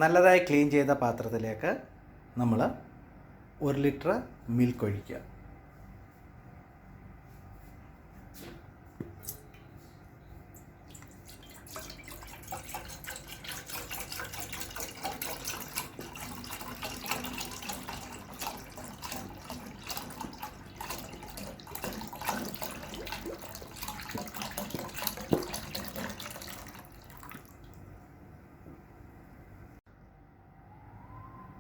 നല്ലതായി ക്ലീൻ ചെയ്ത പാത്രത്തിലേക്ക് നമ്മൾ 1 ലിറ്റർ മിൽക്ക് ഒഴിക്കുക.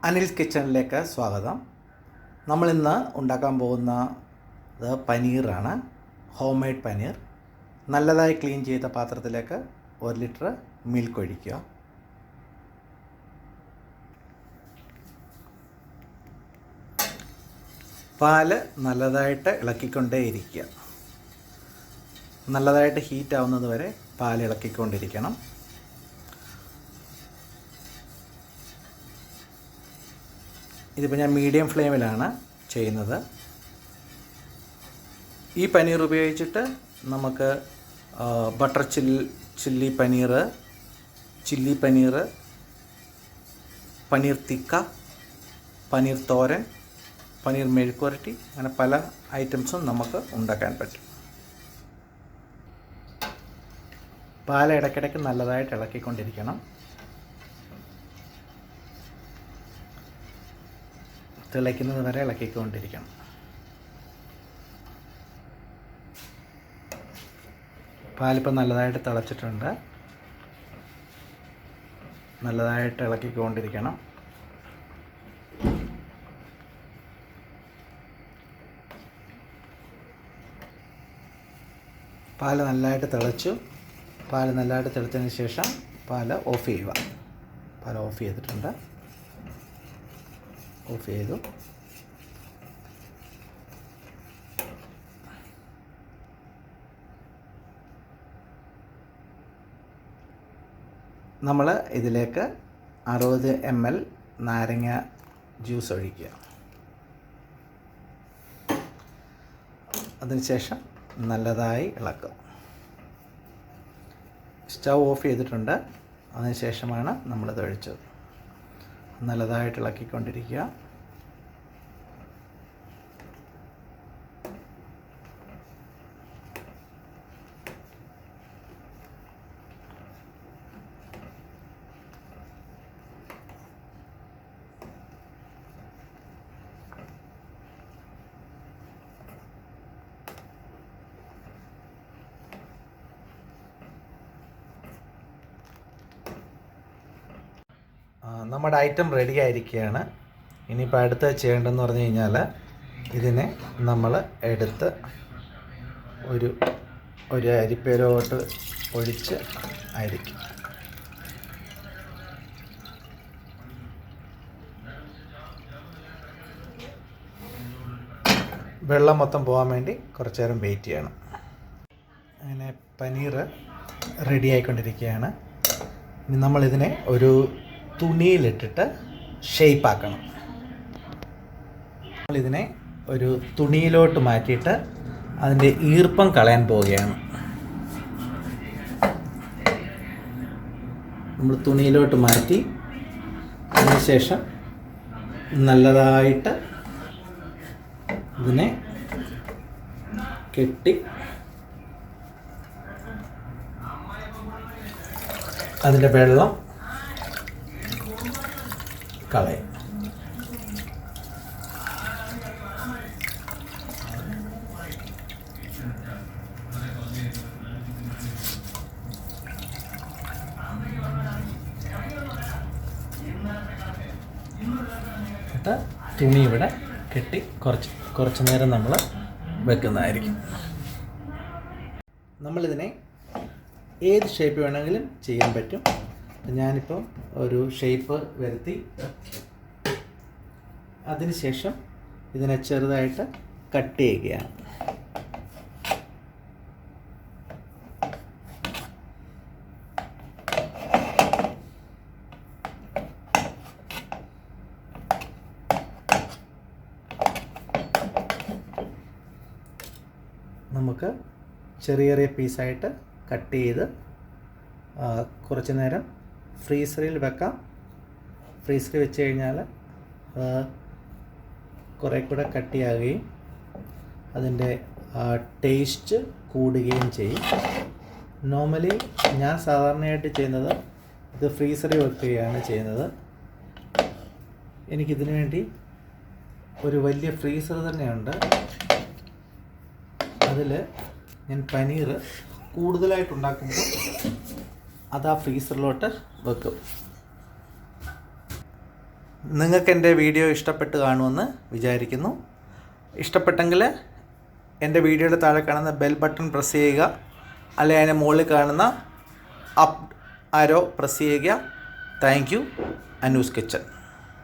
അനിൽസ് കിച്ചണിലേക്ക് സ്വാഗതം. നമ്മളിന്ന് ഉണ്ടാക്കാൻ പോകുന്നത് പനീറാണ്. Home made paneer. നല്ലതായി ക്ലീൻ ചെയ്ത പാത്രത്തിലേക്ക് 1 ലിറ്റർ മിൽക്ക് ഒഴിക്കുക. പാല് നല്ലതായിട്ട് ഇളക്കിക്കൊണ്ടേയിരിക്കുക. നല്ലതായിട്ട് ഹീറ്റ് ആവുന്നത് വരെ പാൽ ഇളക്കിക്കൊണ്ടിരിക്കണം. ഇതിപ്പോൾ ഞാൻ മീഡിയം ഫ്ലെയിമിലാണ് ചെയ്യുന്നത്. ഈ പനീർ ഉപയോഗിച്ചിട്ട് നമുക്ക് butter chilli paneer, chilli paneer, paneer tikka, paneer thoran, paneer മെഴുക്കുവരട്ടി, അങ്ങനെ പല ഐറ്റംസും നമുക്ക് ഉണ്ടാക്കാൻ പറ്റും. പാൽ ഇടയ്ക്കിടയ്ക്ക് നല്ലതായിട്ട് ഇളക്കിക്കൊണ്ടിരിക്കണം. തിളയ്ക്കുന്നത് വരെ ഇളക്കിക്കൊണ്ടിരിക്കണം. പാലിപ്പോൾ നല്ലതായിട്ട് തിളച്ചിട്ടുണ്ട്. നല്ലതായിട്ട് ഇളക്കിക്കൊണ്ടിരിക്കണം. പാൽ നല്ലതായിട്ട് തിളച്ചു. പാൽ നല്ലതായിട്ട് തിളച്ചതിന് ശേഷം പാൽ ഓഫ് ചെയ്യുക. പാൽ ഓഫ് ചെയ്തിട്ടുണ്ട്. ഓഫ് ചെയ്തു. നമ്മൾ ഇതിലേക്ക് 60 ml നാരങ്ങ ജ്യൂസ് ഒഴിക്കുക. അതിനുശേഷം നല്ലതായി ഇളക്കുക. സ്റ്റൗ ഓഫ് ചെയ്തിട്ടുണ്ട്. അതിനുശേഷമാണ് നമ്മളിത് ഒഴിച്ചത്. നല്ലതായിട്ട് ഇളക്കിക്കൊണ്ടിരിക്കുക. നമ്മുടെ ഐറ്റം റെഡി ആയിരിക്കുകയാണ്. ഇനിയിപ്പോൾ അടുത്ത് ചെയ്യേണ്ടതെന്ന് പറഞ്ഞു കഴിഞ്ഞാൽ ഇതിനെ നമ്മൾ എടുത്ത് ഒരു അരിപ്പയിലോട്ട് ഒഴിച്ച് അരിക്കും. വെള്ളം മൊത്തം പോകാൻ വേണ്ടി കുറച്ച് നേരം വെയിറ്റ് ചെയ്യണം. അങ്ങനെ പനീർ റെഡി ആയിക്കൊണ്ടിരിക്കുകയാണ്. ഇനി നമ്മളിതിനെ ഒരു തുണിയിലിട്ടിട്ട് ഷേപ്പാക്കണം. നമ്മളിതിനെ ഒരു തുണിയിലോട്ട് മാറ്റിയിട്ട് അതിൻ്റെ ഈർപ്പം കളയാൻ പോവുകയാണ്. നമ്മൾ തുണിയിലോട്ട് മാറ്റി അതിനുശേഷം നല്ലതായിട്ട് ഇതിനെ കെട്ടി അതിൻ്റെ വെള്ളം കളയും. എന്നിട്ട് തുണി ഇവിടെ കെട്ടി കുറച്ച് നേരം നമ്മൾ വെക്കുന്നതായിരിക്കും. നമ്മളിതിനെ ഏത് ഷേപ്പ് വേണമെങ്കിലും ചെയ്യാൻ പറ്റും. ഞാനിപ്പം ഒരു ഷേപ്പ് വരുത്തി അതിനുശേഷം ഇതിനെ ചെറുതായിട്ട് കട്ട് ചെയ്യുകയാണ്. നമുക്ക് ചെറിയ ചെറിയ പീസായിട്ട് കട്ട് ചെയ്ത് കുറച്ച് നേരം ഫ്രീസറിൽ വെക്കാം. ഫ്രീസറിൽ വെച്ച് കഴിഞ്ഞാൽ കുറേ കൂടെ കട്ടിയാകുകയും അതിൻ്റെ ടേസ്റ്റ് കൂടുകയും ചെയ്യും. നോർമലി ഞാൻ സാധാരണയായിട്ട് ചെയ്യുന്നത് ഇത് ഫ്രീസറിൽ വെക്കുകയാണ് ചെയ്യുന്നത്. എനിക്കിതിനു വേണ്ടി ഒരു വലിയ ഫ്രീസർ തന്നെയുണ്ട്. അതിൽ ഞാൻ പനീർ കൂടുതലായിട്ടുണ്ടാക്കുമ്പോൾ അത് ആ ഫ്രീസറിലോട്ട് വെക്കും. നിങ്ങൾക്ക് എൻ്റെ വീഡിയോ ഇഷ്ടപ്പെട്ട് കാണുമെന്ന് വിചാരിക്കുന്നു. ഇഷ്ടപ്പെട്ടെങ്കിൽ എൻ്റെ വീഡിയോയുടെ താഴെ കാണുന്ന ബെൽ ബട്ടൺ പ്രസ് ചെയ്യുക, അല്ലെങ്കിൽ അതിൻ്റെ മുകളിൽ കാണുന്ന അപ്പ് ആരോ പ്രസ് ചെയ്യുക. Thank you. അനൂസ് കിച്ചൺ.